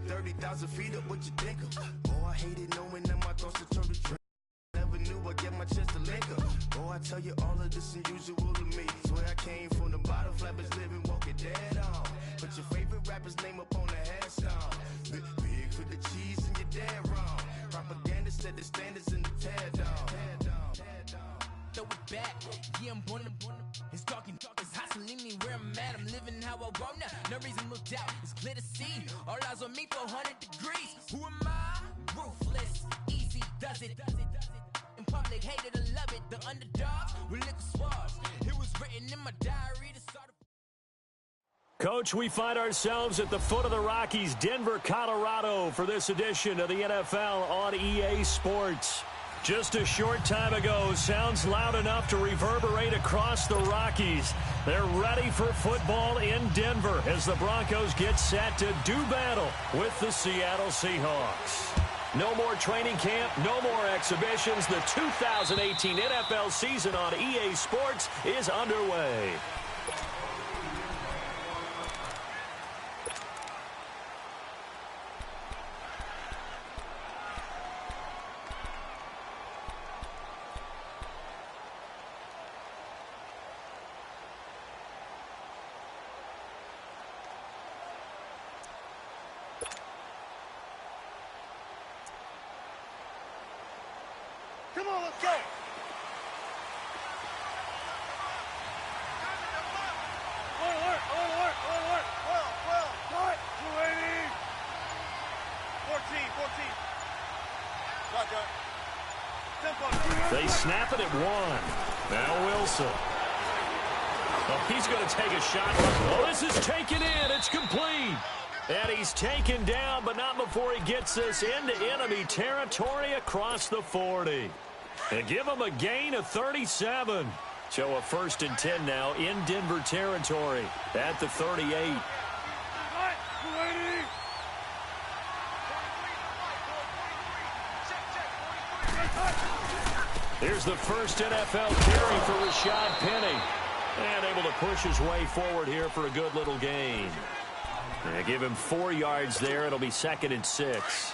30,000 feet up, what you think of? Oh, I hated knowing that my thoughts would turn to drink. Never knew I'd get my chest to link up. Oh, I tell you all of this unusual to me. Swear I came from the bottom, flappers living, walking dead on. Put your favorite rapper's name up on the headstone. Big for the cheese and you're dead wrong. Propaganda set the standards in the tear down. Throw it back, yeah, I'm born. It's talking, it's hustling me where I'm at. I'm living how I want now. No reason to doubt, it's clear to see. All eyes on me, 400 degrees. Who am I? Ruthless, easy, does it. In public, hated and love it. The underdogs with liquor swabs. It was written in my diary to start a... Coach, we find ourselves at the foot of the Rockies, Denver, Colorado, for this edition of the NFL on EA Sports. Just a short time ago, sounds loud enough to reverberate across the Rockies. They're ready for football in Denver as the Broncos get set to do battle with the Seattle Seahawks. No more training camp, no more exhibitions. The 2018 NFL season on EA Sports is underway. Come on, let's go. Alert. 280. 14. They snap it at one. Now Wilson. Oh, he's going to take a shot. Oh, this is taken in. It's complete. And he's taken down, but not before he gets us into enemy territory across the 40. And give him a gain of 37. So a 1st and 10 now in Denver territory at the 38. Here's the first NFL carry for Rashad Penny. And able to push his way forward here for a good little gain. And give him 4 yards there. It'll be 2nd and 6.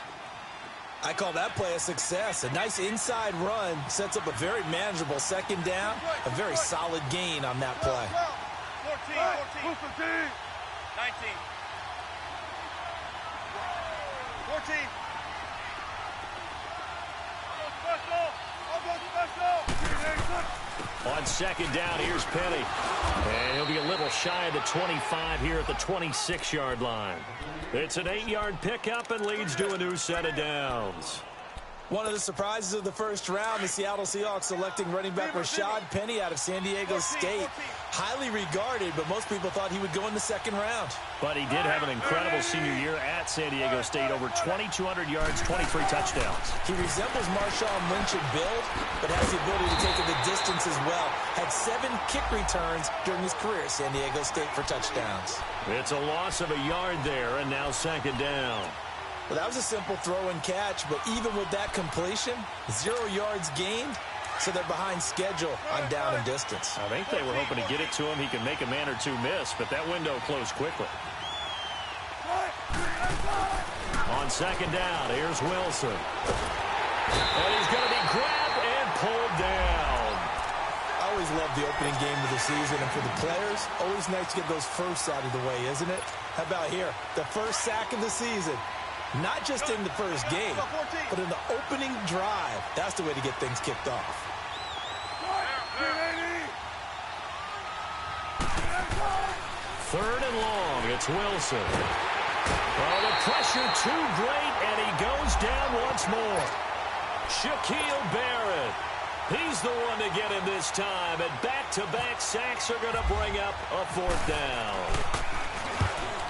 I call that play a success. A nice inside run sets up a very manageable 2nd down. A very solid gain on that play. 14. 19. 14. On 2nd down, here's Penny. And he'll be a little shy of the 25 here at the 26-yard line. It's an 8-yard pickup and leads to a new set of downs. One of the surprises of the first round, the Seattle Seahawks selecting running back Rashad Penny out of San Diego State. Highly regarded, but most people thought he would go in the 2nd round. But he did have an incredible senior year at San Diego State. Over 2,200 yards, 23 touchdowns. He resembles Marshawn Lynch in build, but has the ability to take it the distance as well. Had 7 kick returns during his career at San Diego State for touchdowns. It's a loss of a yard there, and now 2nd down. Well, that was a simple throw and catch, but even with that completion, 0 yards gained, so they're behind schedule on down and distance. I think they were hoping to get it to him. He can make a man or two miss, but that window closed quickly. On 2nd down, here's Wilson. And he's going to be grabbed and pulled down. I always love the opening game of the season, and for the players, always nice to get those firsts out of the way, isn't it? How about here? The first sack of the season. Not just in the first game, but in the opening drive. That's the way to get things kicked off. 3rd and long. It's Wilson. Oh, the pressure too great, and he goes down once more. Shaquille Barrett. He's the one to get him this time, and back-to-back sacks are going to bring up a 4th down.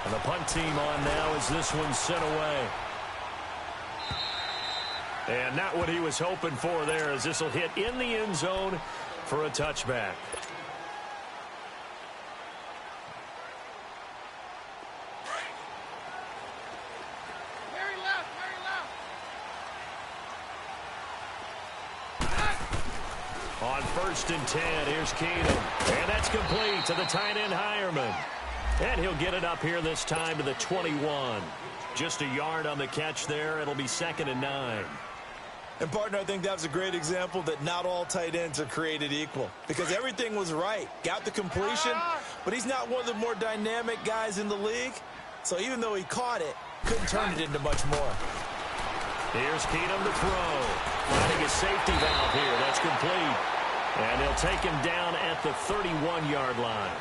And the punt team on now as this one's sent away. And not what he was hoping for there, as this will hit in the end zone for a touchback. Very loud. On 1st and 10, here's Keenum. And that's complete to the tight end, Hireman. And he'll get it up here this time to the 21. Just a yard on the catch there. It'll be 2nd and 9. And, partner, I think that was a great example that not all tight ends are created equal because everything was right. Got the completion, but he's not one of the more dynamic guys in the league. So even though he caught it, couldn't turn it into much more. Here's Keenum to throw. Finding a safety valve here. That's complete. And they'll take him down at the 31-yard line.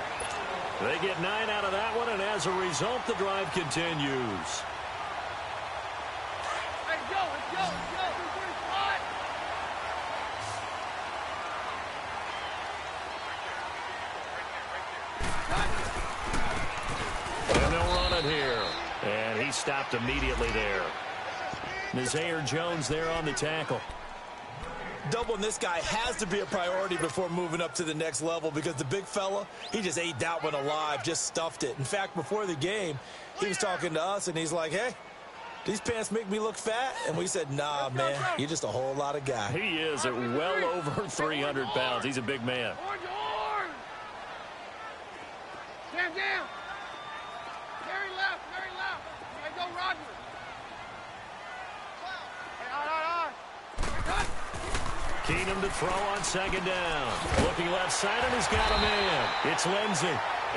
They get 9 out of that one, and as a result, the drive continues. Let's go, let's go, let's go. And they'll run it here. And he stopped immediately there. Nazaire Jones there on the tackle. Doubling this guy has to be a priority before moving up to the next level because the big fella, he just ate that one alive, just stuffed it. In fact, before the game, he was talking to us, and he's like, hey, these pants make me look fat? And we said, nah, man, you're just a whole lot of guy. He is at well over 300 pounds. He's a big man. Orange, orange. Stand down. Very left, very left. Hey, go Roger. Hey, on. Cut. Keenum to throw on 2nd down. Looking left side, and he's got a man. It's Lindsey.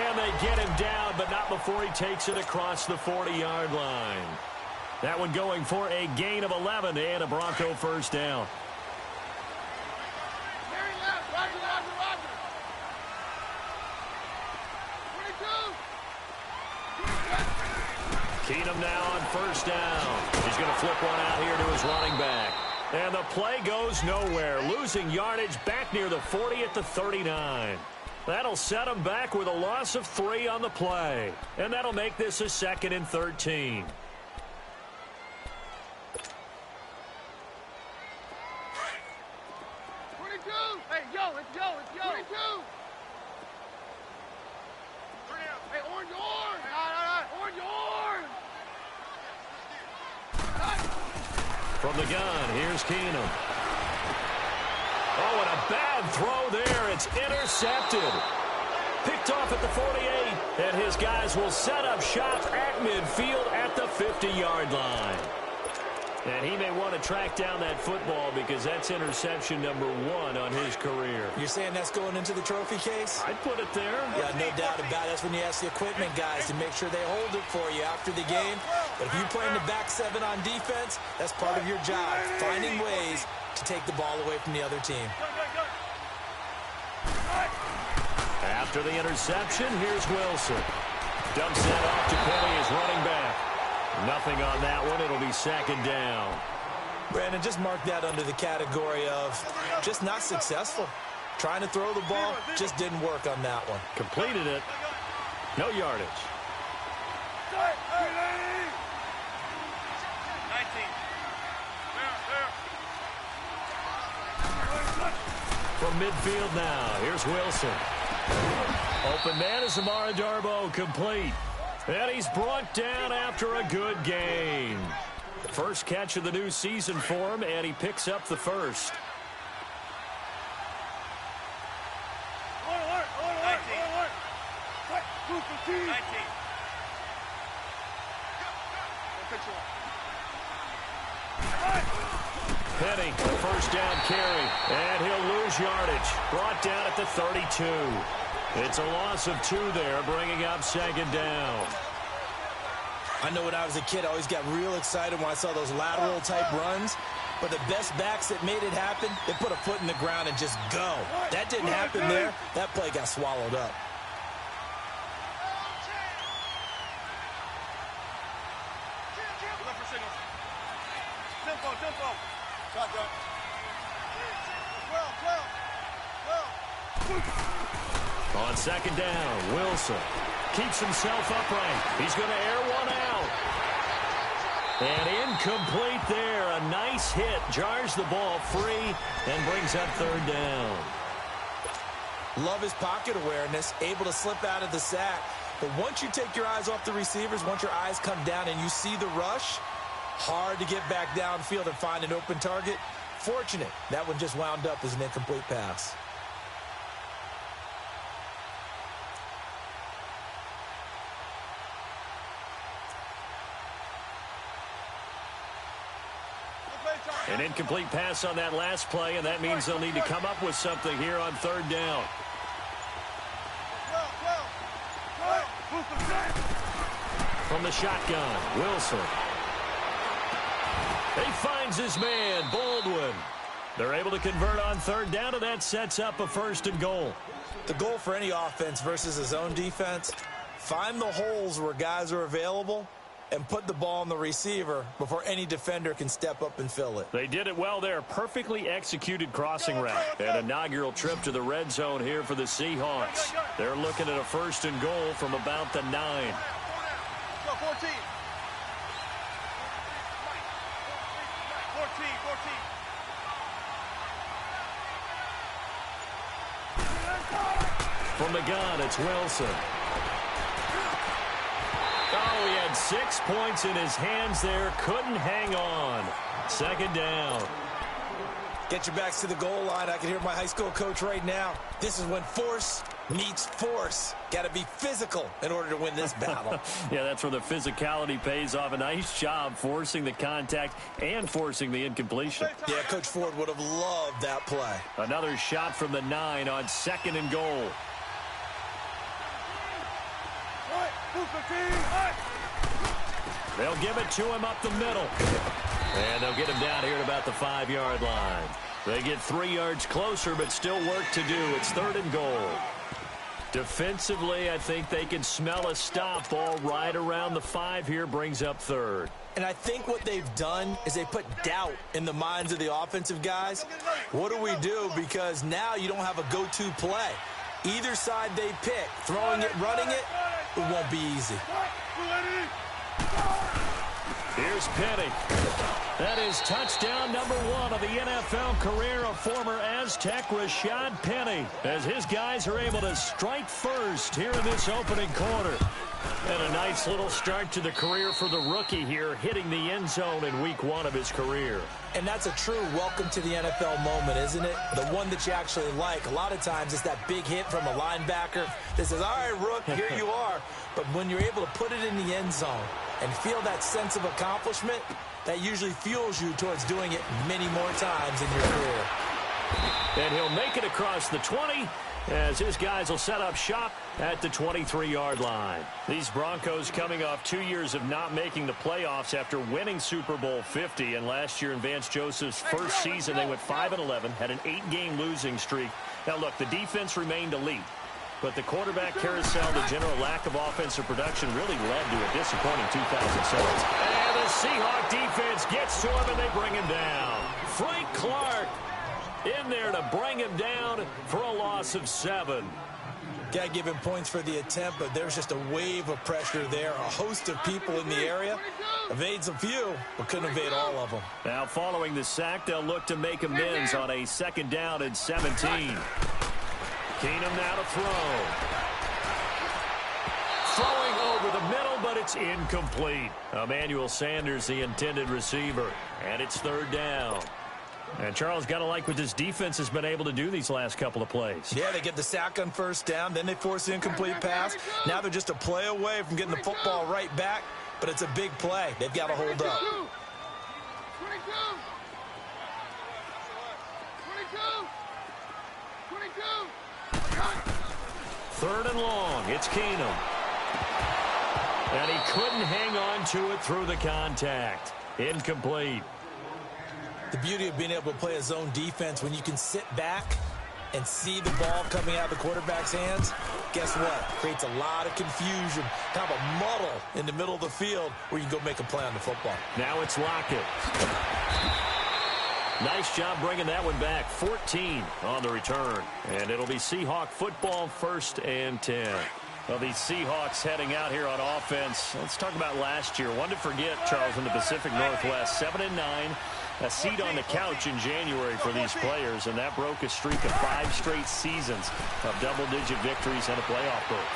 And they get him down, but not before he takes it across the 40-yard line. That one going for a gain of 11 and a Bronco first down. Very left. Roger. 22. Keenum now on first down. He's going to flip one out here to his running back. And the play goes nowhere. Losing yardage back near the 40 at the 39. That'll set him back with a loss of 3 on the play. And that'll make this a 2nd and 13. Hey, let's go. 22. Hey, orange. Orange. From the gun, here's Keenum. Oh, and a bad throw there. It's intercepted. Picked off at the 48, and his guys will set up shop at midfield at the 50-yard line. And he may want to track down that football because that's interception number 1 on his career. You're saying that's going into the trophy case? I'd put it there. Yeah, no doubt about it. That's when you ask the equipment guys to make sure they hold it for you after the game. But if you play in the back 7 on defense, that's part of your job, finding ways to take the ball away from the other team. After the interception, here's Wilson. Dumps that off to Penny, his running back. Nothing on that one. It'll be 2nd down. Brandon, just mark that under the category of just not successful. Trying to throw the ball, just didn't work on that one. Completed it. No yardage. 19. From midfield now, here's Wilson. Open man is Amara Darboh, complete. And he's brought down after a good gain. First catch of the new season for him, and he picks up the first. 19. Penny, first down carry, and he'll lose yardage. Brought down at the 32. It's a loss of 2 there, bringing up 2nd down. I know when I was a kid, I always got real excited when I saw those lateral-type runs. But the best backs that made it happen, they put a foot in the ground and just go. That didn't happen there. That play got swallowed up. Tempo. Shotgun. On 2nd down, Wilson keeps himself upright. He's going to air one out. And incomplete there. A nice hit. Jars the ball free and brings up 3rd down. Love his pocket awareness, able to slip out of the sack. But once you take your eyes off the receivers, once your eyes come down and you see the rush, hard to get back downfield and find an open target. Fortunate, that one just wound up as an incomplete pass. An incomplete pass on that last play, and that means they'll need to come up with something here on third down. From the shotgun, Wilson. He finds his man, Baldwin. They're able to convert on third down, and that sets up a 1st and goal. The goal for any offense versus his own defense, find the holes where guys are available and put the ball on the receiver before any defender can step up and fill it. They did it well there. Perfectly executed crossing route. An inaugural trip to the red zone here for the Seahawks. They're looking at a 1st and goal from about the 9. 14. From the gun, it's Wilson. Oh, he had 6 points in his hands there. Couldn't hang on. 2nd down. Get your backs to the goal line. I can hear my high school coach right now. This is when force meets force. Got to be physical in order to win this battle. Yeah, that's where the physicality pays off. A nice job forcing the contact and forcing the incompletion. Yeah, Coach Ford would have loved that play. Another shot from the 9 on 2nd and goal. They'll give it to him up the middle. And they'll get him down here at about the 5-yard line. They get 3 yards closer, but still work to do. It's 3rd and goal. Defensively, I think they can smell a stop. Ball right around the 5 here, brings up 3rd. And I think what they've done is they put doubt in the minds of the offensive guys. What do we do? Because now you don't have a go-to play. Either side they pick, throwing it, running it, it won't be easy. Here's Penny. That is touchdown number 1 of the NFL career of former Aztec Rashad Penny, as his guys are able to strike first here in this opening quarter. And a nice little start to the career for the rookie here, hitting the end zone in week 1 of his career. And that's a true welcome to the NFL moment, isn't it? The one that you actually like. A lot of times it's that big hit from a linebacker that says, all right, Rook, here you are. But when you're able to put it in the end zone and feel that sense of accomplishment, that usually fuels you towards doing it many more times in your career. And he'll make it across the 20 as his guys will set up shop at the 23-yard line. These Broncos coming off 2 years of not making the playoffs after winning Super Bowl 50. And last year in Vance Joseph's first season, they went 5-11, had an 8-game losing streak. Now, look, the defense remained elite. But the quarterback carousel, the general lack of offensive production really led to a disappointing 2007. And the Seahawk defense gets to him and they bring him down. Frank Clark in there to bring him down for a loss of 7. Got to give him points for the attempt, but there's just a wave of pressure there. A host of people in the area. Evades a few, but couldn't evade all of them. Now following the sack, they'll look to make amends on a 2nd down and 17. Keenum now to throw. Throwing over the middle, but it's incomplete. Emmanuel Sanders, the intended receiver. And it's 3rd down. And Charles, got to like what this defense has been able to do these last couple of plays. Yeah, they get the sack on 1st down, then they force the incomplete pass. Now they're just a play away from getting the football right back, but it's a big play. They've got to hold up. 3rd and long. It's Keenum. And he couldn't hang on to it through the contact. Incomplete. The beauty of being able to play a zone defense when you can sit back and see the ball coming out of the quarterback's hands, guess what? Creates a lot of confusion, kind of a muddle in the middle of the field where you can go make a play on the football. Now it's Lockett. Nice job bringing that one back. 14 on the return. And it'll be Seahawk football, 1st and 10. Well, these Seahawks heading out here on offense. Let's talk about last year. One to forget, Charles, in the Pacific Northwest. 7-9. A seat on the couch in January for these players, and that broke a streak of 5 straight seasons of double-digit victories and a playoff berth.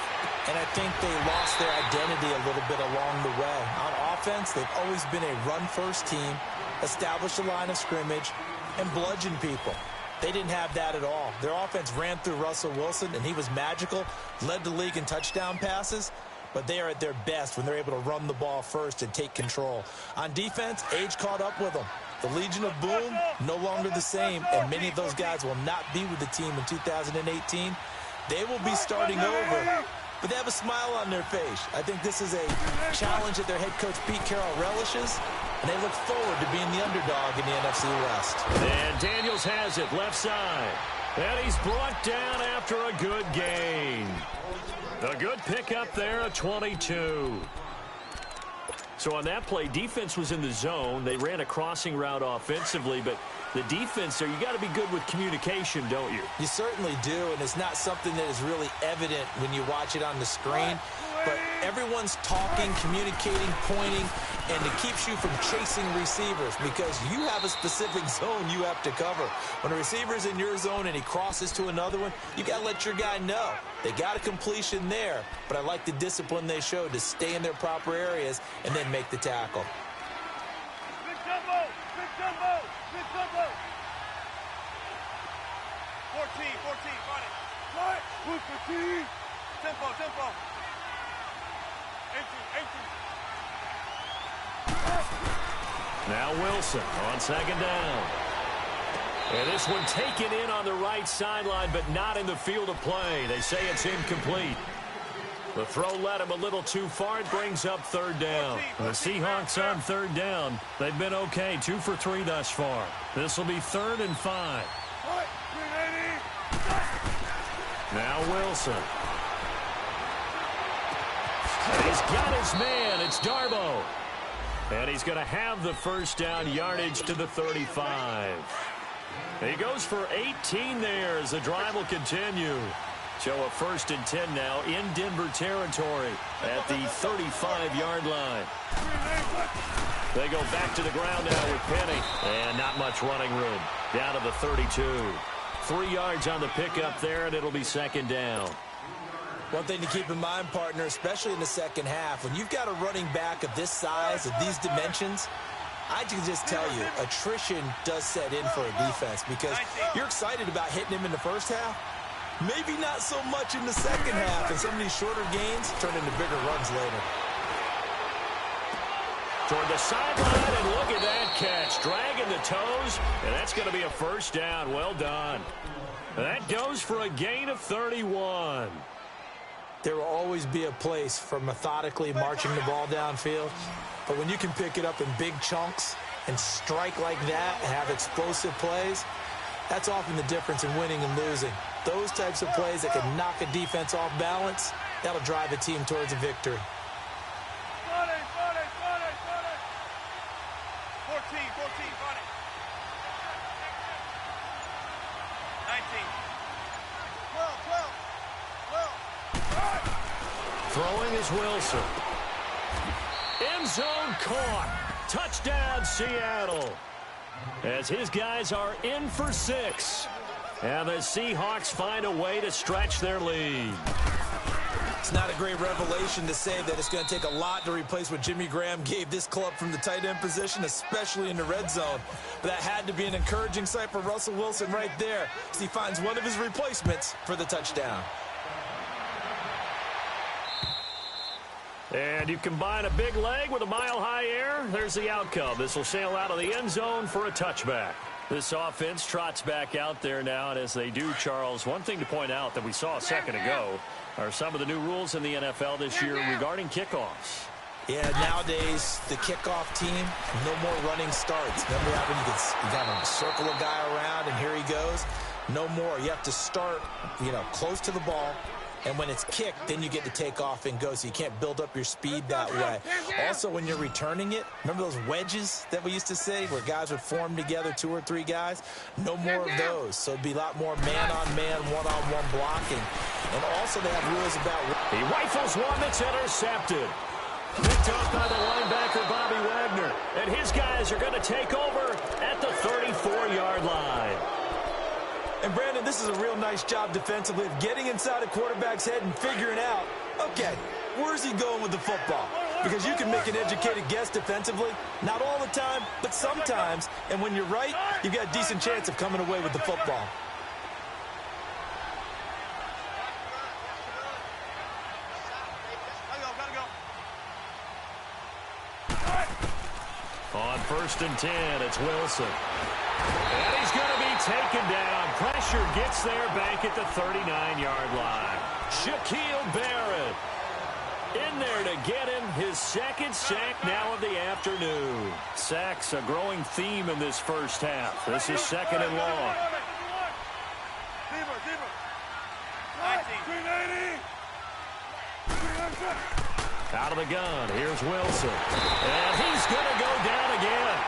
And I think they lost their identity a little bit along the way. On offense, they've always been a run-first team, established a line of scrimmage, and bludgeon people. They didn't have that at all. Their offense ran through Russell Wilson, and he was magical, led the league in touchdown passes, but they are at their best when they're able to run the ball first and take control. On defense, age caught up with them. The Legion of Boom, no longer the same, and many of those guys will not be with the team in 2018. They will be starting over, but they have a smile on their face. I think this is a challenge that their head coach Pete Carroll relishes, and they look forward to being the underdog in the NFC West. And Daniels has it, left side. And he's brought down after a good gain. A good pickup there, a 22. So on that play, defense was in the zone. They ran a crossing route offensively, but the defense there, you got to be good with communication, don't you? You certainly do, and it's not something that is really evident when you watch it on the screen. But everyone's talking, communicating, pointing, and it keeps you from chasing receivers because you have a specific zone you have to cover. When a receiver's in your zone and he crosses to another one, you got to let your guy know. They got a completion there, but I like the discipline they showed to stay in their proper areas and then make the tackle. Big jumbo! Big jumbo! Big jumbo! 14, run it. What? 14. Tempo, tempo. 18. Now Wilson on second down. And this one taken in on the right sideline, but not in the field of play. They say it's incomplete. The throw led him a little too far. It brings up third down. The Seahawks on third down. They've been okay, 2 for 3 thus far. This will be 3rd and 5. Now Wilson. And he's got his man. It's Darbo. And he's going to have the first down yardage to the 35. He goes for 18 there as the drive will continue. So a 1st and 10 now in Denver territory at the 35-yard line. They go back to the ground now with Penny. And not much running room. Down to the 32. 3 yards on the pickup there, and it'll be 2nd down. One thing to keep in mind, partner, especially in the second half, when you've got a running back of this size, of these dimensions, I can just tell you, attrition does set in for a defense because you're excited about hitting him in the first half. Maybe not so much in the second half, and some of these shorter gains turn into bigger runs later. Toward the sideline, and look at that catch. Dragging the toes, and that's going to be a first down. Well done. That goes for a gain of 31. There will always be a place for methodically marching the ball downfield. But when you can pick it up in big chunks and strike like that and have explosive plays, that's often the difference in winning and losing. Those types of plays that can knock a defense off balance, that'll drive a team towards a victory. 14, run it. 19. 12. Throwing is Wilson. End zone caught. Touchdown, Seattle. As his guys are in for 6. And the Seahawks find a way to stretch their lead. It's not a great revelation to say that it's going to take a lot to replace what Jimmy Graham gave this club from the tight end position, especially in the red zone. But that had to be an encouraging sight for Russell Wilson right there as he finds one of his replacements for the touchdown. And you combine a big leg with a mile-high air, there's the outcome. This will sail out of the end zone for a touchback. This offense trots back out there now, and as they do, Charles, one thing to point out that we saw a second ago are some of the new rules in the NFL this year regarding kickoffs. Yeah, nowadays, the kickoff team, no more running starts. Remember that when you got to circle a guy around, and here he goes? No more. You have to start, close to the ball. And when it's kicked, then you get to take off and go, so you can't build up your speed that way. Also, when you're returning it, remember those wedges that we used to say where guys would form together, 2 or 3 guys? No more of those. So it'd be a lot more man-on-man, one-on-one blocking. And also they have rules about... He rifles one that's intercepted. Picked off by the linebacker, Bobby Wagner. And his guys are going to take over at the 34-yard line. And, Brandon, this is a real nice job defensively of getting inside a quarterback's head and figuring out, okay, where's he going with the football? Because you can make an educated guess defensively, not all the time, but sometimes. And when you're right, you've got a decent chance of coming away with the football. On 1st and 10, it's Wilson. And he's going to be taken down. Pressure gets there back at the 39-yard line. Shaquille Barrett in there to get him his second sack now of the afternoon. Sacks a growing theme in this first half. This is 2nd and long. Out of the gun, here's Wilson. And he's going to go down again.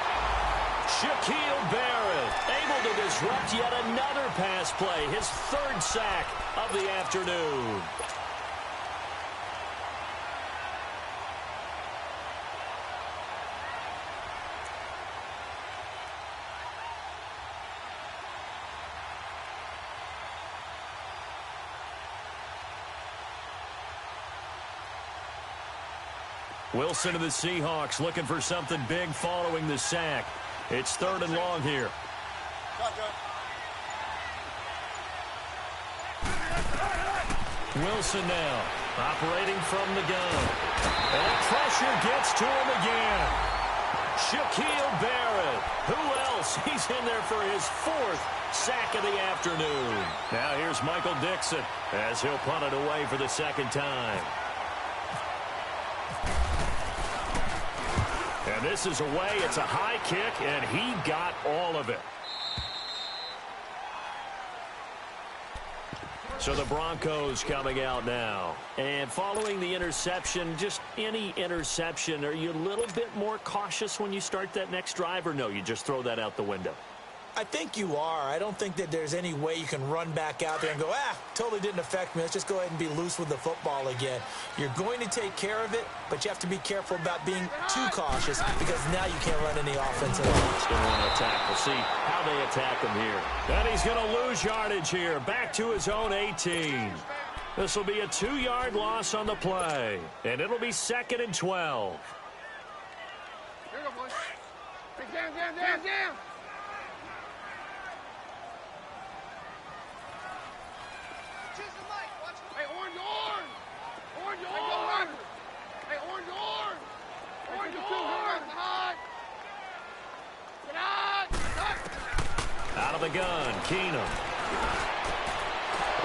Shaquille Barrett able to disrupt yet another pass play. His 3rd sack of the afternoon. Wilson of the Seahawks looking for something big following the sack. It's 3rd and long here. Wilson now operating from the gun. And pressure gets to him again. Shaquille Barrett. Who else? He's in there for his 4th sack of the afternoon. Now here's Michael Dixon as he'll punt it away for the 2nd time. And this is away. It's a high kick, and he got all of it. So the Broncos coming out now. And following the interception, just any interception, are you a little bit more cautious when you start that next drive, or no, you just throw that out the window? I think you are. I don't think that there's any way you can run back out there and go, totally didn't affect me. Let's just go ahead and be loose with the football again. You're going to take care of it, but you have to be careful about being too cautious because now you can't run any offense at all. He's going to want to attack. We'll see how they attack him here. And he's going to lose yardage here, back to his own 18. This will be a 2-yard loss on the play, and it'll be 2nd and 12. Here we go, boys. Hey, down. Hey, orange. Hey, orange. Hot. Get out. Out of the gun, Keenum.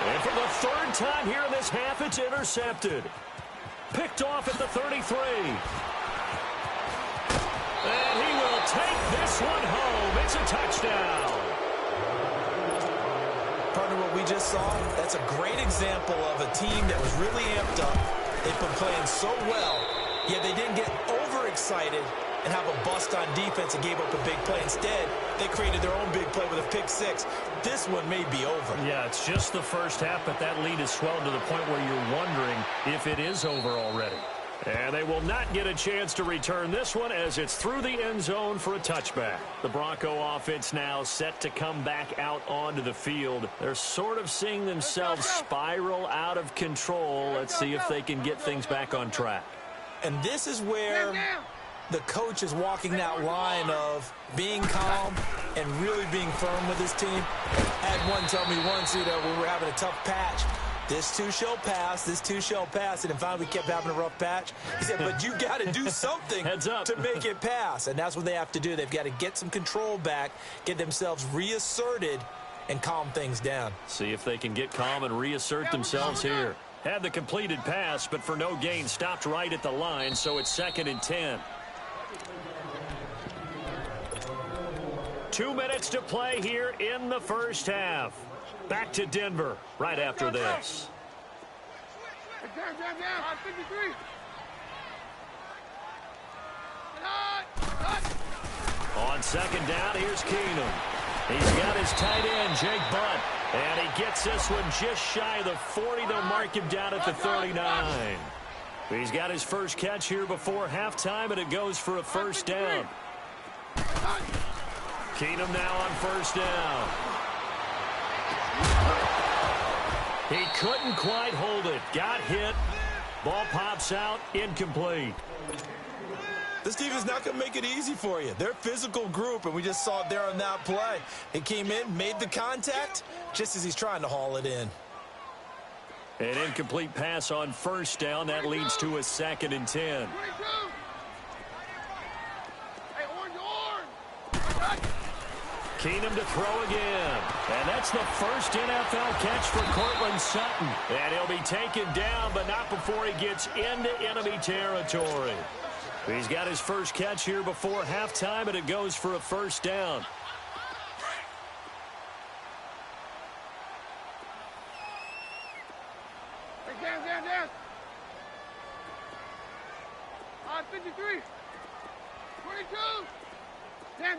And for the 3rd time here in this half, it's intercepted. Picked off at the 33. And he will take this one home. It's a touchdown. Partner, what we just saw, that's a great example of a team that was really amped up. They've been playing so well, yet they didn't get overexcited and have a bust on defense and gave up a big play. Instead, they created their own big play with a pick 6. This one may be over. Yeah, it's just the first half, but that lead has swelled to the point where you're wondering if it is over already. And they will not get a chance to return this one as it's through the end zone for a touchback. The Bronco offense now set to come back out onto the field. They're sort of seeing themselves spiral out of control. Let's see if they can get things back on track. And this is where the coach is walking that line of being calm and really being firm with his team. I had one tell me once, when we were having a tough patch, this too shall pass, this too shall pass. And finally we kept having a rough patch. He said, but you got to do something to make it pass. And that's what they have to do. They've got to get some control back, get themselves reasserted, and calm things down. See if they can get calm and reassert themselves here. Had the completed pass, but for no gain, stopped right at the line, so it's 2nd and 10. 2 minutes to play here in the first half. Back to Denver right after this. Down. 53. On 2nd down, here's Keenum. He's got his tight end, Jake Butt. And he gets this one just shy of the 40. They'll mark him down at the 39. He's got his first catch here before halftime, and it goes for a first down. Keenum now on first down. He couldn't quite hold it. Got hit. Ball pops out. Incomplete. This team is not going to make it easy for you. They're a physical group, and we just saw it there on that play. He came in, made the contact, just as he's trying to haul it in. An incomplete pass on first down. That leads to a 2nd and 10. Hey, orange. Keenum to throw again. And that's the first NFL catch for Cortland Sutton. And he'll be taken down, but not before he gets into enemy territory. He's got his first catch here before halftime, and it goes for a first down. Down. 53. 22. Down.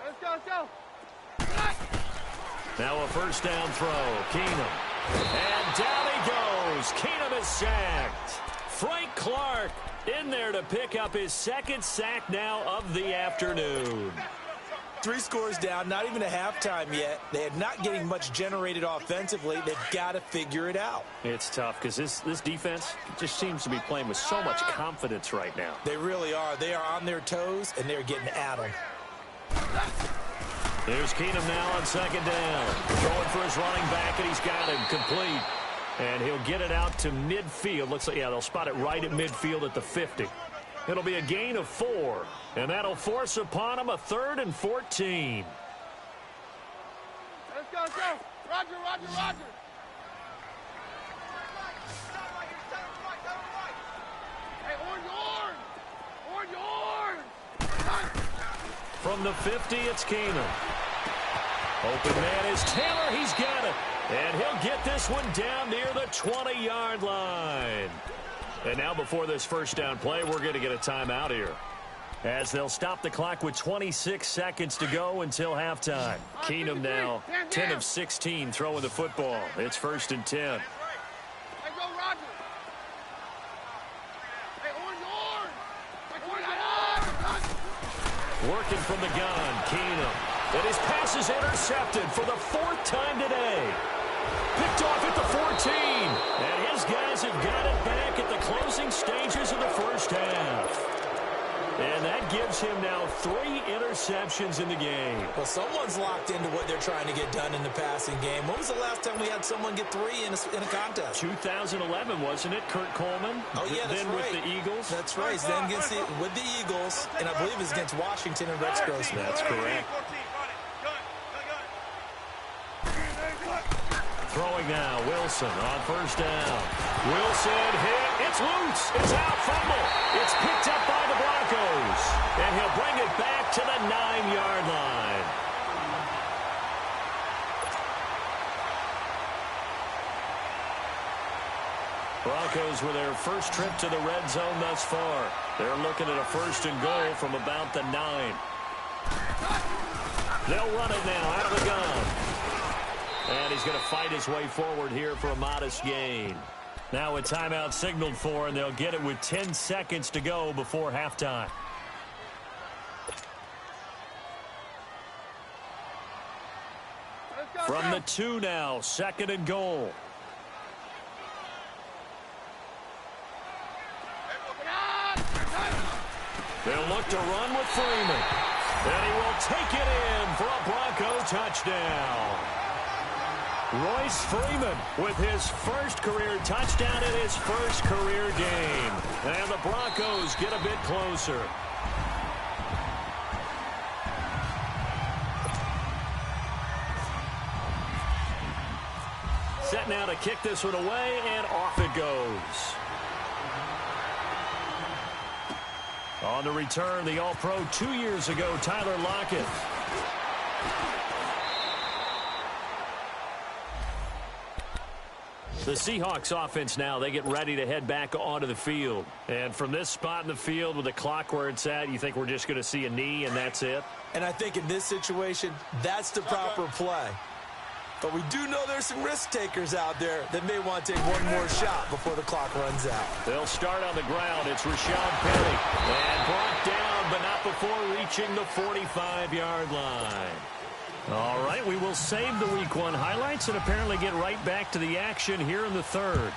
Let's go. Now a first down throw. Keenum. And down he goes. Keenum is sacked. Frank Clark in there to pick up his second sack now of the afternoon. 3 scores down, not even a halftime yet. They are not getting much generated offensively. They've got to figure it out. It's tough because this defense just seems to be playing with so much confidence right now. They really are. They are on their toes, and they're getting at them. There's Keenum now on second down. Throwing for his running back, and he's got him complete. And he'll get it out to midfield. Looks like, yeah, they'll spot it right at midfield at the 50. It'll be a gain of 4, and that'll force upon him a 3rd and 14. Let's go. Roger. Hey, orange. From the 50, it's Keenum. Open man is Taylor. He's got it. And he'll get this one down near the 20-yard line. And now before this first down play, we're going to get a timeout here, as they'll stop the clock with 26 seconds to go until halftime. Keenum now 10 of 16 throwing the football. It's 1st and 10. Let's go, Roger. Hey, orange. Working from the gun, Keenum. And his pass is intercepted for the 4th time today. Picked off at the 14. And his guys have got it back at the closing stages of the first half. And that gives him now 3 interceptions in the game. Well, someone's locked into what they're trying to get done in the passing game. When was the last time we had someone get 3 in a contest? 2011, wasn't it? Kurt Coleman? Oh, yeah, that's then right. with the Eagles? That's right. Then with the Eagles, and I believe it's against Washington and Rex Grossman. That's correct. Throwing now, Wilson on first down. Wilson hit. It's loose. It's out. Fumble. It's picked up by the Broncos. And he'll bring it back to the 9-yard line. Broncos with their first trip to the red zone thus far. They're looking at a 1st and goal from about the 9. They'll run it now out of the gun. And he's going to fight his way forward here for a modest gain. Now a timeout signaled for, and they'll get it with 10 seconds to go before halftime. From the 2 now, 2nd and goal. They'll look to run with Freeman. And he will take it in for a Bronco touchdown. Royce Freeman with his first career touchdown in his first career game. And the Broncos get a bit closer. Set now to kick this one away, and off it goes. On the return, the All-Pro 2 years ago, Tyler Lockett. The Seahawks offense now, they get ready to head back onto the field. And from this spot in the field with the clock where it's at, you think we're just going to see a knee and that's it? And I think in this situation, that's the proper play. But we do know there's some risk takers out there that may want to take one more shot before the clock runs out. They'll start on the ground. It's Rashad Penny. And brought down, but not before reaching the 45-yard line. All right, we will save the Week 1 highlights and apparently get right back to the action here in the 3rd.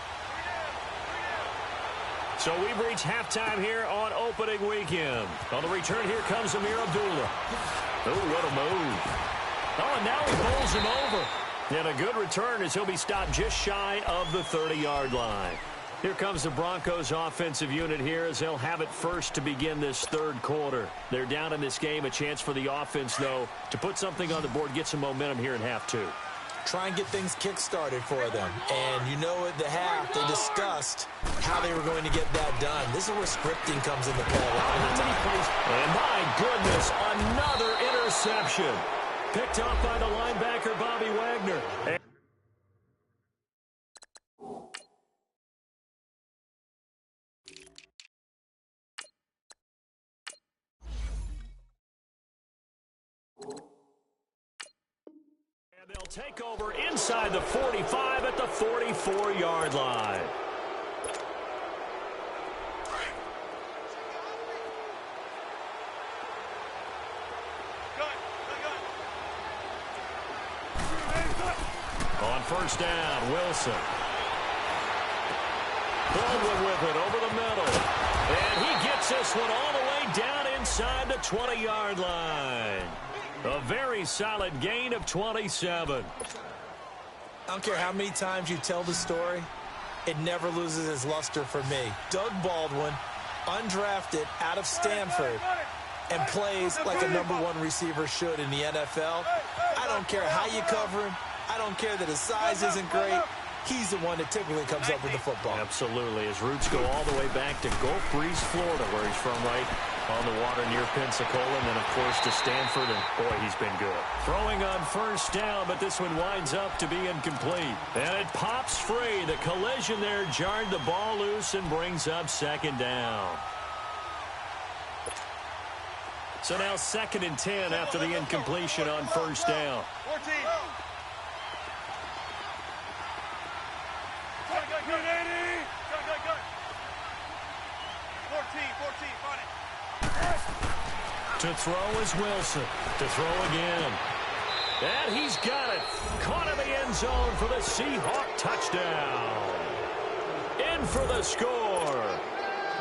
So we've reached halftime here on opening weekend. On the return, here comes Amir Abdullah. Oh, what a move. Oh, and now he bowls him over. And a good return as he'll be stopped just shy of the 30-yard line. Here comes the Broncos offensive unit here as they'll have it first to begin this third quarter. They're down in this game. A chance for the offense, though, to put something on the board, get some momentum here in half two. Try and get things kick-started for them. And you know at the half, they discussed how they were going to get that done. This is where scripting comes into play a lot of the time. And my goodness, another interception. Picked off by the linebacker, Bobby Wagner. They'll take over inside the 45 at the 44-yard line. On first down, Wilson. Baldwin with it over the middle. And he gets this one all the way down inside the 20-yard line. A very solid gain of 27. I don't care how many times you tell the story, it never loses its luster for me. Doug Baldwin, undrafted out of Stanford, and plays like a #1 receiver should in the NFL. I don't care how you cover him. I don't care that his size isn't great. He's the one that typically comes up with the football. Absolutely. His roots go all the way back to Gulf Breeze, Florida, where he's from, right on the water near Pensacola, and then, of course, to Stanford, and, boy, he's been good. Throwing on first down, but this one winds up to be incomplete. And it pops free. The collision there jarred the ball loose and brings up second down. So now 2nd and 10 after the incompletion on first down. 14. To throw is Wilson. To throw again. And he's got it. Caught in the end zone for the Seahawk touchdown. In for the score.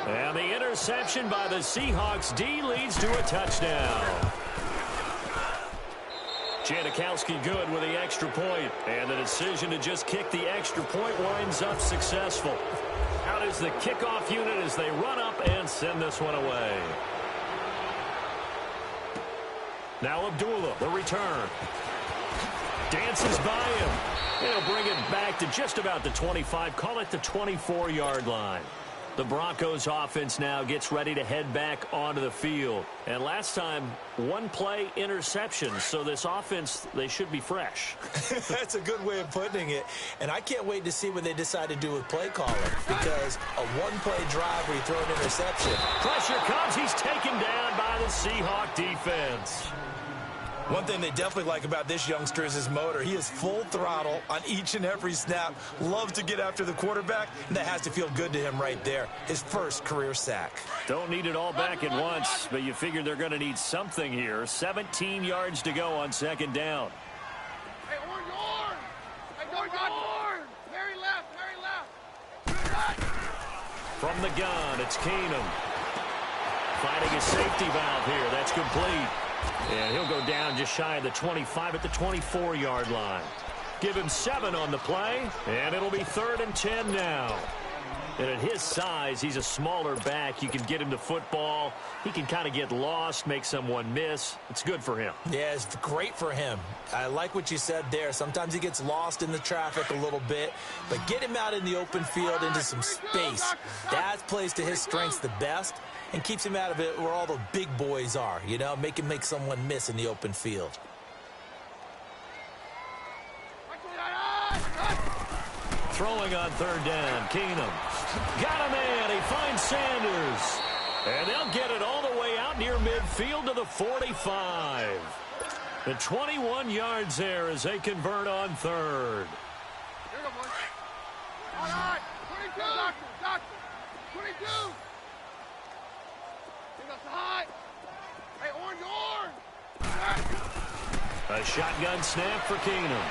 And the interception by the Seahawks D leads to a touchdown. Janikowski good with the extra point. And the decision to just kick the extra point winds up successful. Out is the kickoff unit as they run up and send this one away. Now Abdullah, the return. Dances by him. He'll bring it back to just about the 25. Call it the 24-yard line. The Broncos offense now gets ready to head back onto the field. And last time, one play interception. So this offense, they should be fresh. That's a good way of putting it. And I can't wait to see what they decide to do with play calling. Because a one-play drive where you throw an interception. Pressure comes. He's taken down by the Seahawk defense. One thing they definitely like about this youngster is his motor. He is full throttle on each and every snap. Loves to get after the quarterback, and that has to feel good to him right there. His first career sack. Don't need it all back at once, but you figure they're going to need something here. 17 yards to go on second down. Hey, Orange! Hey, Orange! Mary left! From the gun, it's Keenum. Finding a safety valve here. That's complete. And he'll go down just shy of the 25 at the 24-yard line. Give him 7 on the play, and it'll be 3rd and 10 now. And at his size, he's a smaller back. You can get him to football. He can kind of get lost, make someone miss. It's good for him. Yeah, it's great for him. I like what you said there. Sometimes he gets lost in the traffic a little bit, but get him out in the open field into some space. That plays to his strengths the best and keeps him out of it where all the big boys are, you know, make him make someone miss in the open field. Throwing on 3rd down, Keenum. Got a man. He finds Sanders. And they'll get it all the way out near midfield to the 45. The 21 yards there as they convert on 3rd. All right, 22, doctor, 22. Bring us high. Hey, orange. A shotgun snap for Keenum.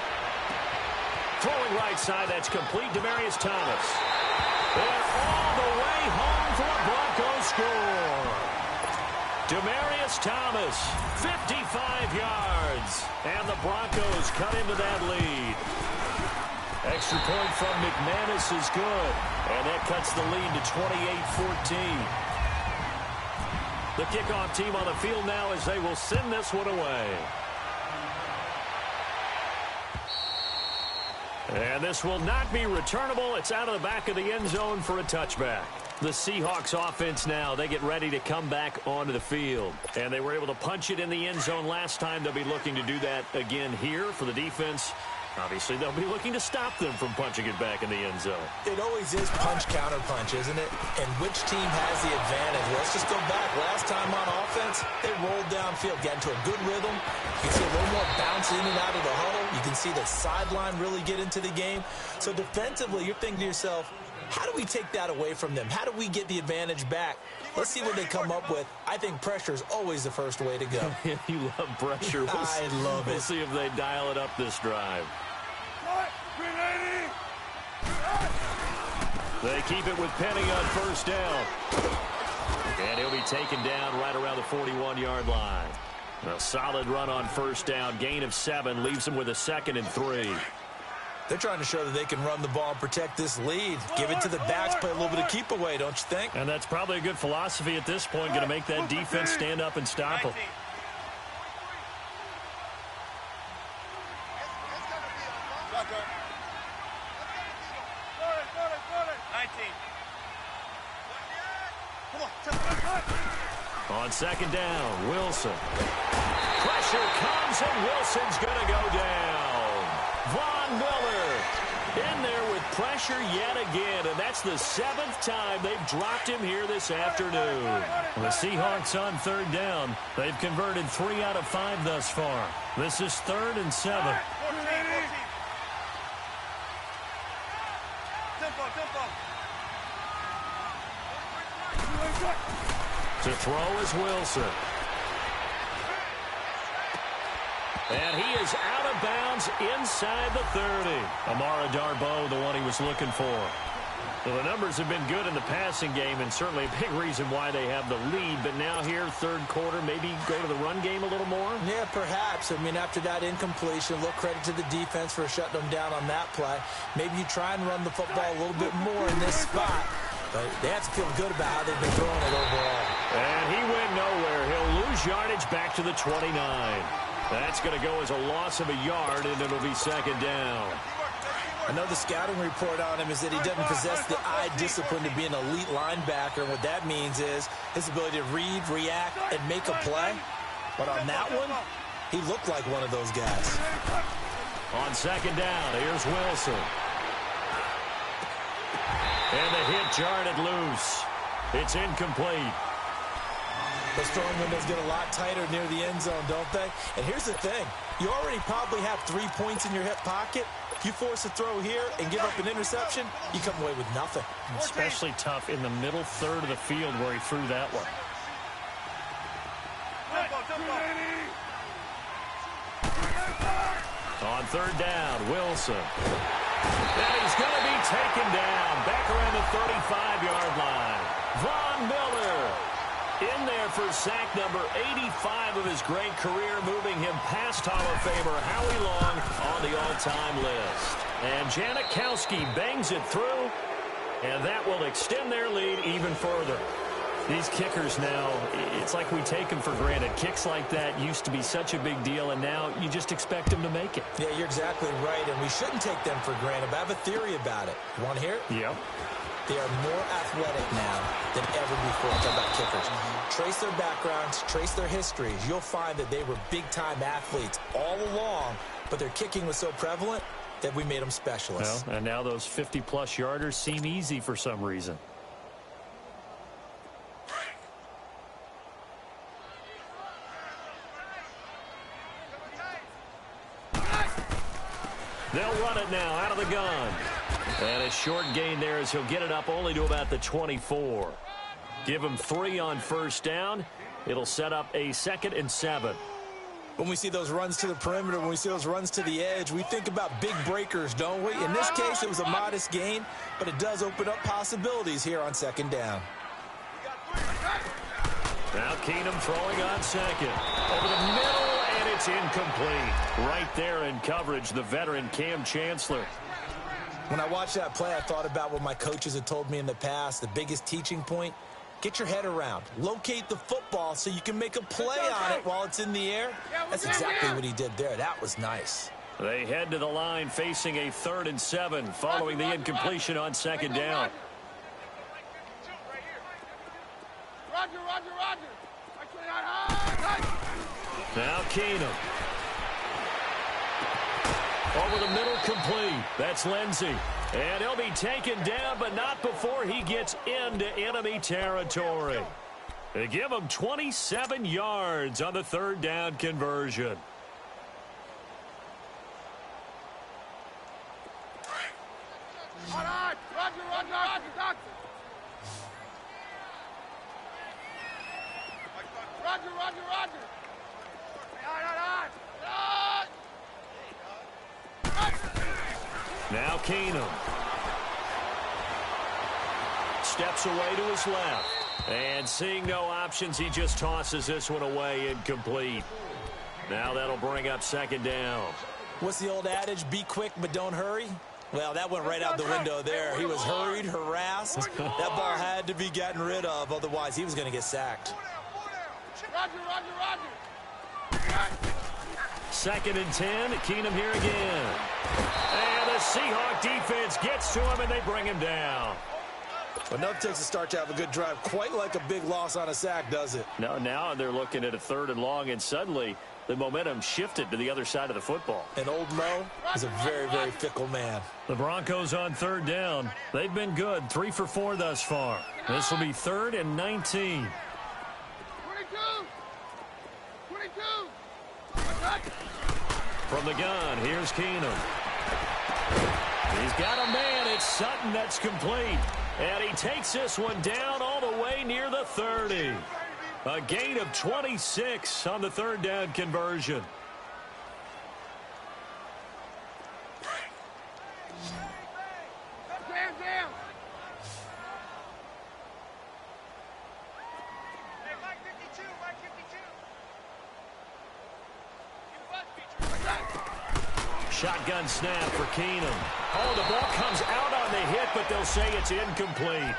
Throwing right side, that's complete. Demaryius Thomas. And all the way home for a Broncos score. Demaryius Thomas, 55 yards. And the Broncos cut into that lead. Extra point from McManus is good. And that cuts the lead to 28-14. The kickoff team on the field now as they will send this one away. And this will not be returnable. It's out of the back of the end zone for a touchback. The Seahawks offense now, they get ready to come back onto the field. And they were able to punch it in the end zone last time. They'll be looking to do that again here for the defense. Obviously, they'll be looking to stop them from punching it back in the end zone. It always is punch-counter-punch, isn't it? And which team has the advantage? Let's just go back. Last time on offense, they rolled downfield, got into a good rhythm. You can see a little more bounce in and out of the huddle. You can see the sideline really get into the game. So defensively, you're thinking to yourself, how do we take that away from them? How do we get the advantage back? Let's see what they come up with. I think pressure is always the first way to go. You love pressure. I love it. We'll see if they dial it up this drive. They keep it with Penny on first down. And he'll be taken down right around the 41-yard line. A solid run on first down. Gain of 7 leaves him with a 2nd and 3. They're trying to show that they can run the ball and protect this lead. Give it to the backs, play a little bit of keep away, don't you think? And that's probably a good philosophy at this point, going to make that defense stand up and stop them. On second down, Wilson. Pressure comes, and Wilson's going to go down. Von Miller in there with pressure yet again, and that's the 7th time they've dropped him here this afternoon. The Seahawks on third down. They've converted 3 out of 5 thus far. This is 3rd and 7. To throw is Wilson. And he is out of bounds inside the 30. Amara Darboh, the one he was looking for. Well, the numbers have been good in the passing game, and certainly a big reason why they have the lead. But now here, third quarter, maybe go to the run game a little more? Yeah, perhaps. I mean, after that incompletion, a little credit to the defense for shutting them down on that play. Maybe you try and run the football a little bit more in this spot. But they have to feel good about how they've been throwing it overall. And he went nowhere. He'll lose yardage back to the 29. That's going to go as a loss of a yard, and it'll be second down. I know the scouting report on him is that he doesn't possess the eye discipline to be an elite linebacker. And what that means is his ability to read, react, and make a play. But on that one, he looked like one of those guys. On second down, here's Wilson. And the hit jarred loose. It's incomplete. Those throwing windows get a lot tighter near the end zone, don't they? And here's the thing. You already probably have 3 points in your hip pocket. You force a throw here and give up an interception, you come away with nothing. Especially tough in the middle third of the field where he threw that one. On third down, Wilson. And he's going to be taken down back around the 35-yard line. Von Miller in there for sack number 85 of his great career, moving him past Hall of Famer Howie Long on the all-time list. And Janikowski bangs it through, and that will extend their lead even further. These kickers now, it's like we take them for granted. Kicks like that used to be such a big deal, and now you just expect them to make it. Yeah, you're exactly right, and we shouldn't take them for granted, but I have a theory about it. You want to hear it? Yep. They are more athletic now than ever before. Talk about kickers. Trace their backgrounds, trace their histories. You'll find that they were big-time athletes all along, but their kicking was so prevalent that we made them specialists. Well, and now those 50-plus yarders seem easy for some reason. They'll run it now out of the gun. And a short gain there as he'll get it up only to about the 24. Give him 3 on first down. It'll set up a 2nd and 7. When we see those runs to the perimeter, when we see those runs to the edge, we think about big breakers, don't we? In this case, it was a modest gain, but it does open up possibilities here on second down. Now Keenum throwing on second. Over the middle, and it's incomplete. Right there in coverage, the veteran Cam Chancellor. When I watched that play, I thought about what my coaches had told me in the past. The biggest teaching point, get your head around. Locate the football so you can make a play on it while it's in the air. That's exactly what he did there. That was nice. They head to the line facing a 3rd and 7 following the incompletion on 2nd down. Roger. Now Keenum. Over the middle, complete. That's Lindsey. And he'll be taken down, but not before he gets into enemy territory. They give him 27 yards on the 3rd down conversion. All right, Roger. Now Keenum. Steps away to his left. And seeing no options, he just tosses this one away, incomplete. Now that'll bring up 2nd down. What's the old adage, be quick but don't hurry? Well, that went right out the window there. He was hurried, harassed. That ball had to be gotten rid of, otherwise he was going to get sacked. Roger. 2nd and 10. Keenum here again. And the Seahawk defense gets to him, and they bring him down. Enough takes to start to have a good drive. Quite like a big loss on a sack, does it? No, now they're looking at a 3rd and long, and suddenly the momentum shifted to the other side of the football. And old Mo is a very, very fickle man. The Broncos on 3rd down. They've been good, 3 for 4 thus far. This will be 3rd and 19. 22. From the gun, here's Keenum. He's got a man. It's Sutton that's complete. And he takes this one down all the way near the 30. A gain of 26 on the 3rd down conversion. Down. Hey, Mike 52. Shotgun snap for Keenum. Oh, the ball comes out on the hit, but they'll say it's incomplete.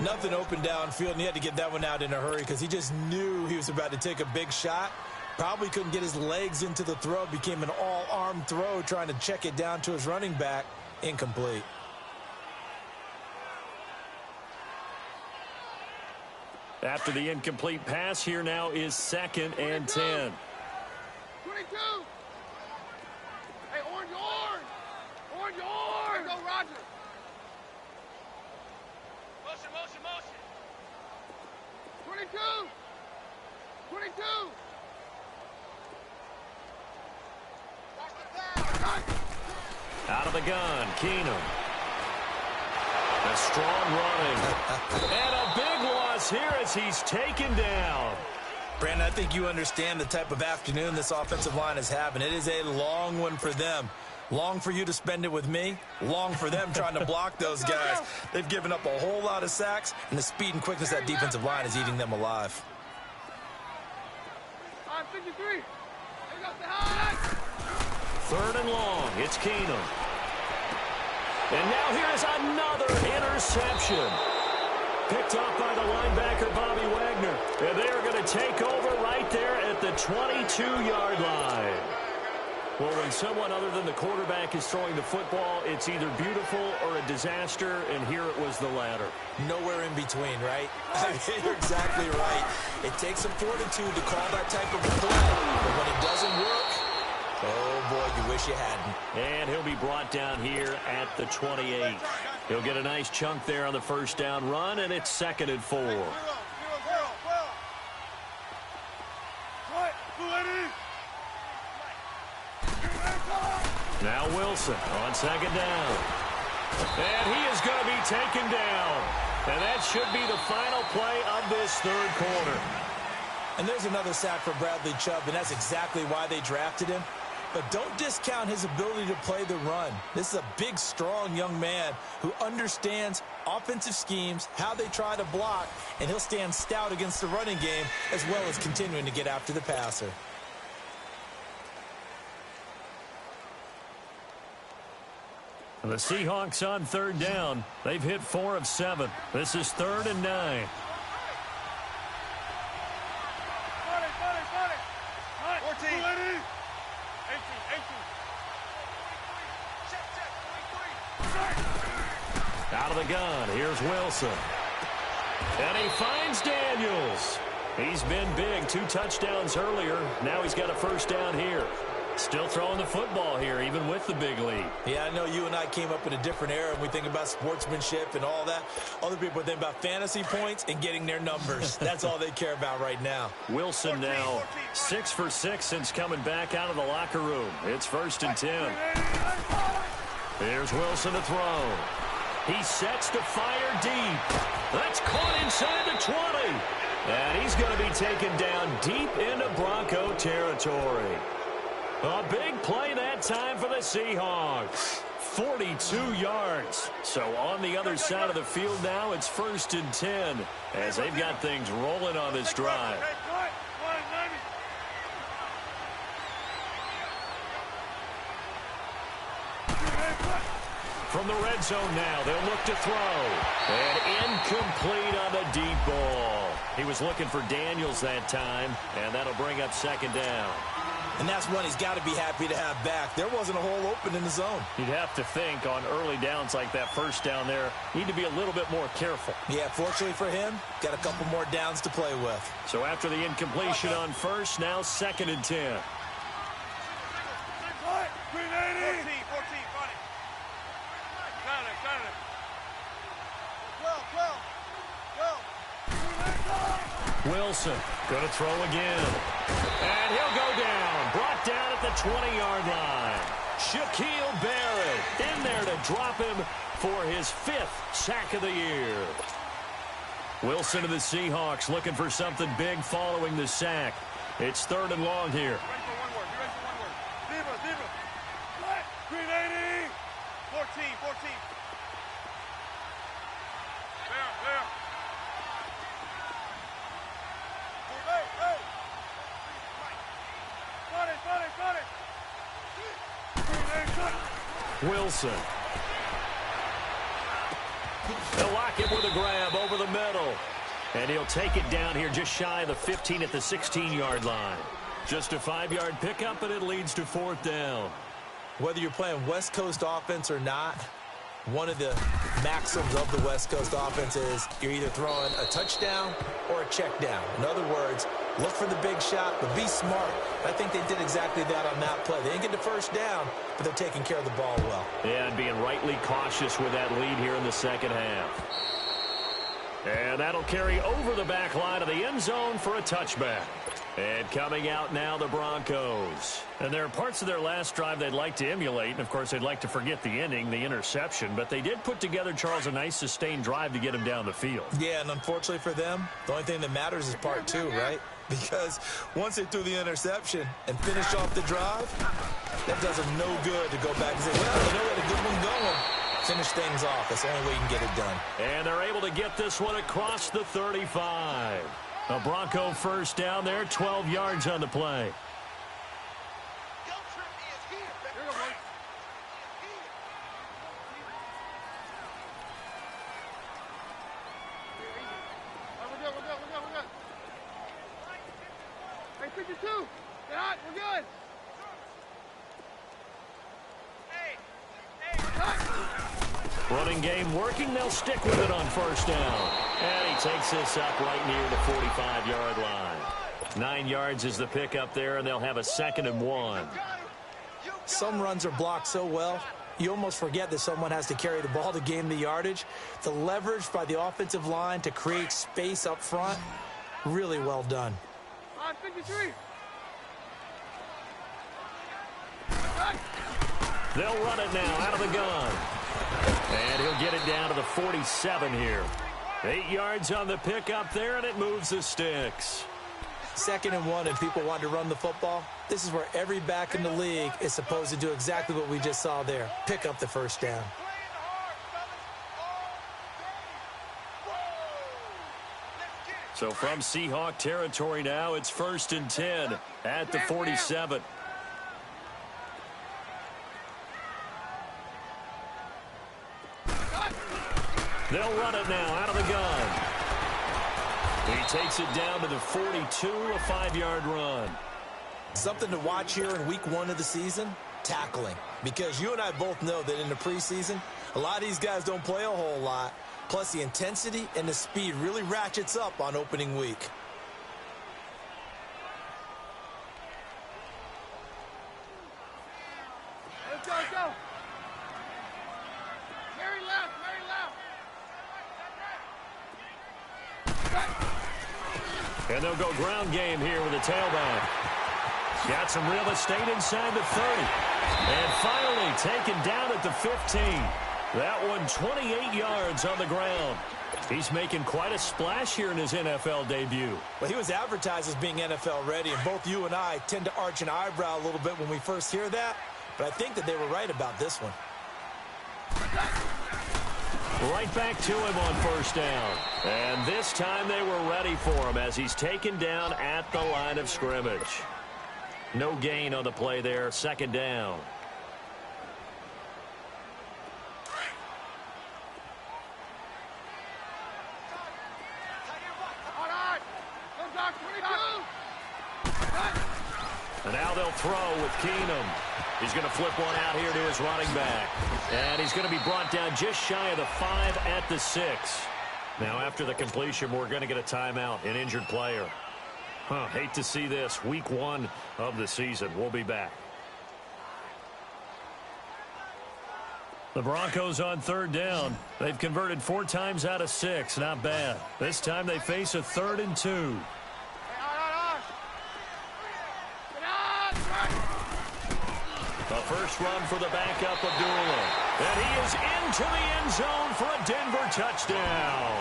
Nothing open downfield, and he had to get that one out in a hurry because he just knew he was about to take a big shot. Probably couldn't get his legs into the throw. Became an all-arm throw trying to check it down to his running back. Incomplete. After the incomplete pass, here now is 2nd and 10. 22. Hey, orange. Go, Roger. Motion. 22. Out of the gun, Keenum. A strong running. And a big loss here as he's taken down. Brandon, I think you understand the type of afternoon this offensive line is having. It is a long one for them. Long for you to spend it with me. Long for them trying to block those guys. They've given up a whole lot of sacks, and the speed and quickness of that defensive line is eating them alive. 53. 3rd and long. It's Keenum. And now here's another interception. Picked off by the linebacker, Bobby Wagner. And they are going to take over right there at the 22-yard line. Well, when someone other than the quarterback is throwing the football, it's either beautiful or a disaster, and here it was the latter. Nowhere in between, right? You're exactly right. It takes some fortitude to call that type of play, but when it doesn't work, oh, boy, you wish you hadn't. And he'll be brought down here at the 28. He'll get a nice chunk there on the 1st down run, and it's 2nd and 4. Now Wilson on 2nd down. And he is going to be taken down. And that should be the final play of this 3rd quarter. And there's another sack for Bradley Chubb, and that's exactly why they drafted him. But don't discount his ability to play the run. This is a big, strong young man who understands offensive schemes, how they try to block, and he'll stand stout against the running game as well as continuing to get after the passer. And the Seahawks on third down. They've hit 4 of 7. This is 3rd and 9. 14. 18. Out of the gun, here's Wilson. And he finds Daniels. He's been big, 2 touchdowns earlier. Now he's got a first down here. Still throwing the football here, even with the big lead. Yeah, I know you and I came up in a different era, and we think about sportsmanship and all that. Other people think about fantasy points and getting their numbers. That's all they care about right now. Wilson now 6 for 6 since coming back out of the locker room. It's 1st and 10. Here's Wilson to throw. He sets to fire deep. That's caught inside the 20. And he's going to be taken down deep into Bronco territory. A big play that time for the Seahawks. 42 yards. So on the other side of the field now, it's 1st and 10 as they've got things rolling on this drive. From the red zone now, they'll look to throw. And incomplete on the deep ball. He was looking for Daniels that time, and that'll bring up 2nd down. And that's one he's got to be happy to have back. There wasn't a hole open in the zone. You'd have to think on early downs like that first down there, need to be a little bit more careful. Yeah, fortunately for him, got a couple more downs to play with. So after the incompletion on first, now 2nd and 10. 12. Wilson going to throw again. And he'll go down. Brought down at the 20-yard line. Shaquille Barrett in there to drop him for his 5th sack of the year. Wilson to the Seahawks looking for something big following the sack. It's 3rd and long here. 14. Wilson. They'll lock him with a grab over the middle. And he'll take it down here just shy of the 15 at the 16-yard line. Just a 5-yard pickup, and it leads to 4th down. Whether you're playing West Coast offense or not, one of the maxims of the West Coast offense is you're either throwing a touchdown or a check down. In other words, look for the big shot, but be smart. I think they did exactly that on that play. They didn't get the first down, but they're taking care of the ball well. Yeah, and being rightly cautious with that lead here in the second half. And that'll carry over the back line of the end zone for a touchback. And coming out now, the Broncos. And there are parts of their last drive they'd like to emulate. And, of course, they'd like to forget the ending, the interception. But they did put together, Charles, a nice sustained drive to get him down the field. Yeah, and unfortunately for them, the only thing that matters is part 2, right? Because once they threw the interception and finished off the drive, that does them no good to go back and say, well, you know, we had a good one going. Finish things off. That's the only way you can get it done. And they're able to get this one across the 35. A Bronco first down there, 12 yards on the play. We're good. Hey, 52. Get out. We're good. Running game working. They'll stick with it on first down. And he takes this up right near the 45-yard line. 9 yards is the pickup there, and they'll have a 2nd and 1. Some runs are blocked so well, you almost forget that someone has to carry the ball to gain the yardage. The leverage by the offensive line to create space up front, really well done. On 53. They'll run it now out of the gun. And he'll get it down to the 47 here. 8 yards on the pickup there, and it moves the sticks. 2nd and 1, and people want to run the football. This is where every back in the league is supposed to do exactly what we just saw there. Pick up the first down. So from Seahawk territory now, it's 1st and 10 at the 47. They'll run it now out of the gun. He takes it down to the 42, a 5-yard run. Something to watch here in week 1 of the season, tackling. Because you and I both know that in the preseason, a lot of these guys don't play a whole lot. Plus, the intensity and the speed really ratchets up on opening week. Let's go, let's go. Mary left, Mary left. And they'll go ground game here with a tailback. Got some real estate inside the 30. And finally taken down at the 15. That one 28 yards on the ground. He's making quite a splash here in his NFL debut. Well, he was advertised as being NFL ready, and both you and I tend to arch an eyebrow a little bit when we first hear that. But I think that they were right about this one. Right back to him on first down. And this time they were ready for him as he's taken down at the line of scrimmage. No gain on the play there, second down. And now they'll throw with Keenum. He's going to flip one out here to his running back. And he's going to be brought down just shy of the 5 at the 6. Now after the completion, we're going to get a timeout, an injured player. Hate to see this. Week 1 of the season. We'll be back. The Broncos on third down. They've converted 4 times out of 6. Not bad. This time they face a 3rd and 2. A first run for the backup, Abdullah. And he is into the end zone for a Denver touchdown.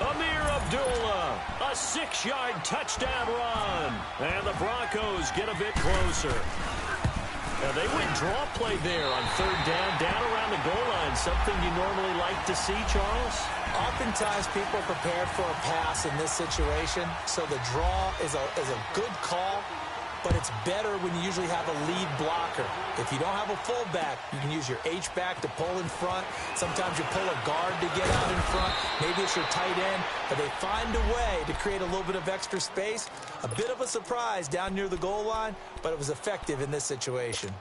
Amir Abdullah, a 6-yard touchdown run. And the Broncos get a bit closer. Now they went draw play there on third down around the goal line. Something you normally like to see, Charles? Oftentimes people are prepared for a pass in this situation, so the draw is a good call. But it's better when you usually have a lead blocker. If you don't have a fullback, you can use your H-back to pull in front. Sometimes you pull a guard to get out in front. Maybe it's your tight end. But they find a way to create a little bit of extra space. A bit of a surprise down near the goal line, but it was effective in this situation.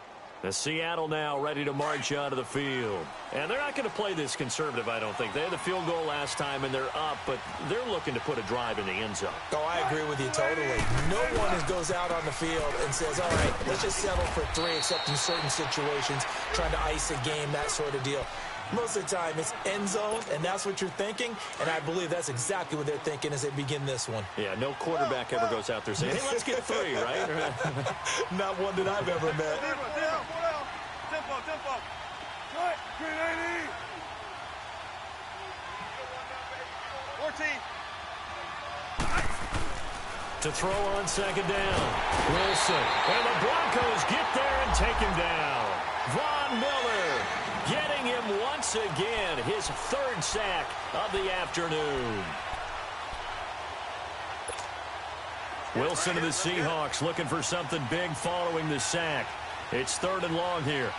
The Seattle now ready to march onto the field. And they're not going to play this conservative, I don't think. They had the field goal last time, and they're up, but they're looking to put a drive in the end zone. Oh, I agree with you totally. No one goes out on the field and says, all right, let's just settle for 3, except in certain situations, trying to ice a game, that sort of deal. Most of the time, it's end zone, and that's what you're thinking, and I believe that's exactly what they're thinking as they begin this one. Yeah, no quarterback ever goes out there saying, hey, let's get 3, right? Not one that I've ever met. Tempo. 380. 14. To throw on second down. Wilson. And the Broncos get there and take him down. Von Miller getting him once again. His 3rd sack of the afternoon. Wilson and the Seahawks looking for something big following the sack. It's 3rd and long here.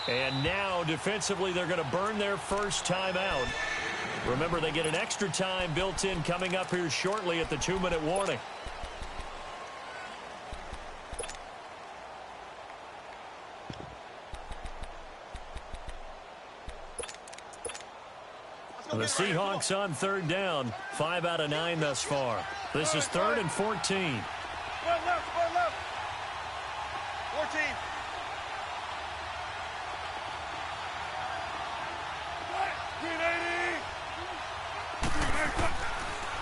And now, defensively, they're going to burn their first timeout. Remember, they get an extra time built in coming up here shortly at the 2-minute warning. The Seahawks on third down, 5 out of 9 thus far. This is 3rd and 14. Left. 14.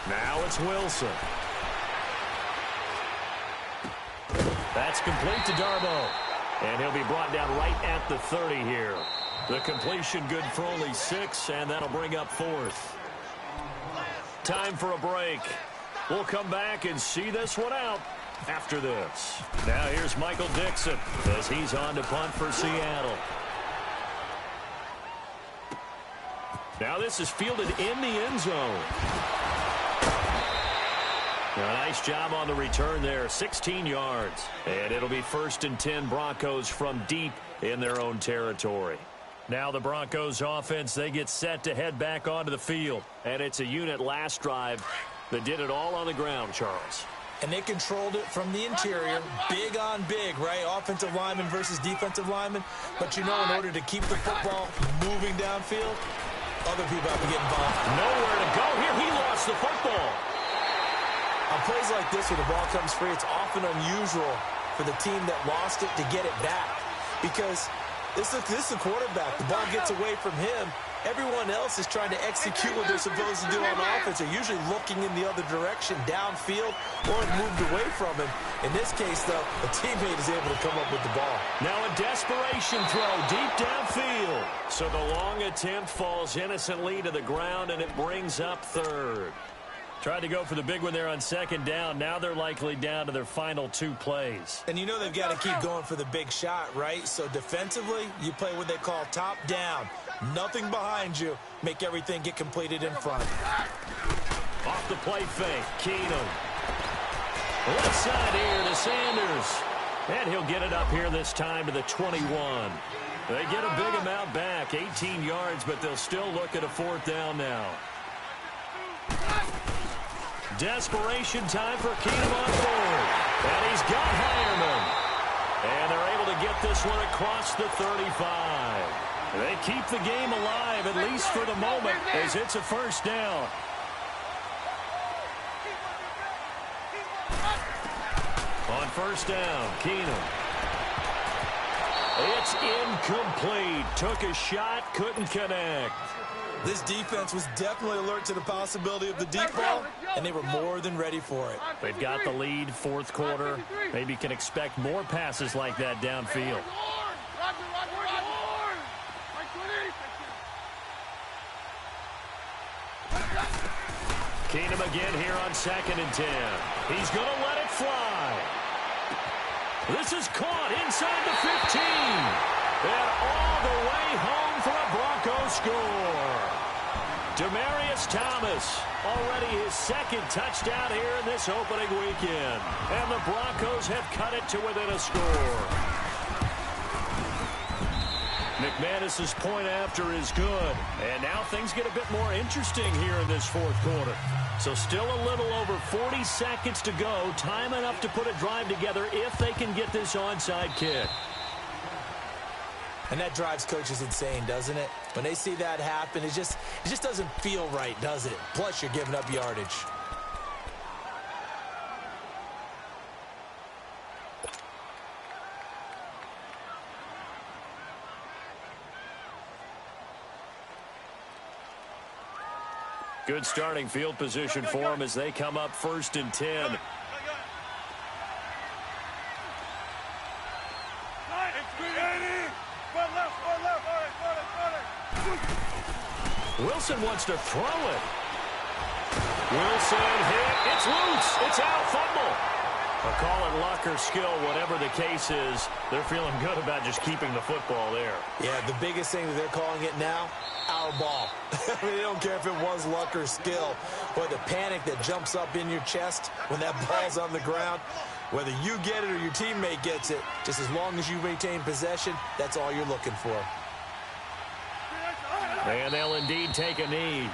Now it's Wilson. That's complete to Darboh. And he'll be brought down right at the 30 here. The completion good for only 6, and that'll bring up 4th. Time for a break. We'll come back and see this one out after this. Now here's Michael Dixon as he's on to punt for Seattle. Now this is fielded in the end zone. A nice job on the return there, 16 yards. And it'll be 1st and 10 Broncos from deep in their own territory. Now the Broncos offense, they get set to head back onto the field. And it's a unit last drive that did it all on the ground, Charles. And they controlled it from the interior, big on big, right? Offensive lineman versus defensive lineman. But you know, in order to keep the football moving downfield, other people have to get involved. Nowhere to go here. He lost the football. On plays like this where the ball comes free, it's often unusual for the team that lost it to get it back. Because this is the quarterback. The ball gets away from him. Everyone else is trying to execute what they're supposed to do on offense. They're usually looking in the other direction, downfield, or moved away from him. In this case, though, a teammate is able to come up with the ball. Now a desperation throw deep downfield. So the long attempt falls innocently to the ground, and it brings up 3rd. Tried to go for the big one there on 2nd down. Now they're likely down to their final 2 plays. And you know they've got to keep going for the big shot, right? So defensively, you play what they call top down. Nothing behind you. Make everything get completed in front. Off the play fake, Keenum. Left side here to Sanders. And he'll get it up here this time to the 21. They get a big amount back, 18 yards, but they'll still look at a 4th down now. Desperation time for Keenum on 4th. And he's got Hireman. And they're able to get this one across the 35. They keep the game alive, at least for the moment, as it's a 1st down. On 1st down, Keenum. It's incomplete. Took a shot, couldn't connect. This defense was definitely alert to the possibility of the deep ball, and they were more than ready for it. They've got the lead, 4th quarter. Maybe can expect more passes like that downfield. Keenum again here on 2nd and 10. He's going to let it fly. This is caught inside the 15. And all the way home for a Broncos score. Demaryius Thomas, already his 2nd touchdown here in this opening weekend. And the Broncos have cut it to within a score. McManus's point after is good. And now things get a bit more interesting here in this 4th quarter. So still a little over 40 seconds to go. Time enough to put a drive together if they can get this onside kick. And that drives coaches insane, doesn't it? When they see that happen, it just doesn't feel right, does it? Plus, you're giving up yardage. Good starting field position for them as they come up 1st and 10. Wilson wants to throw it. Wilson hit. It's loose. It's out. Fumble. I'll call it luck or skill, whatever the case is. They're feeling good about just keeping the football there. Yeah, the biggest thing that they're calling it now, our ball. I mean, they don't care if it was luck or skill. Boy, the panic that jumps up in your chest when that ball's on the ground, whether you get it or your teammate gets it, just as long as you maintain possession, that's all you're looking for. And they'll indeed take a knee.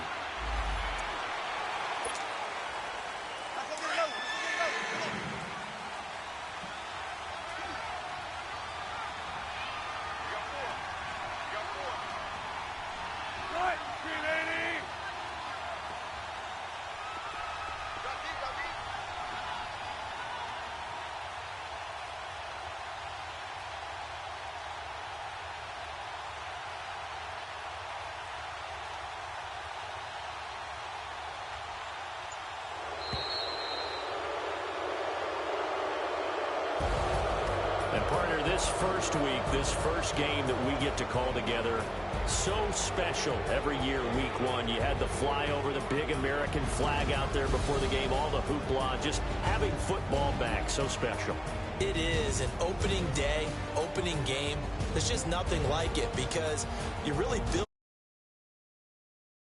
And partner, this first week, this first game that we get to call together, so special every year, week one. You had the flyover, the big American flag out there before the game, all the hoopla, just having football back, so special. It is an opening day, opening game. There's just nothing like it because you really build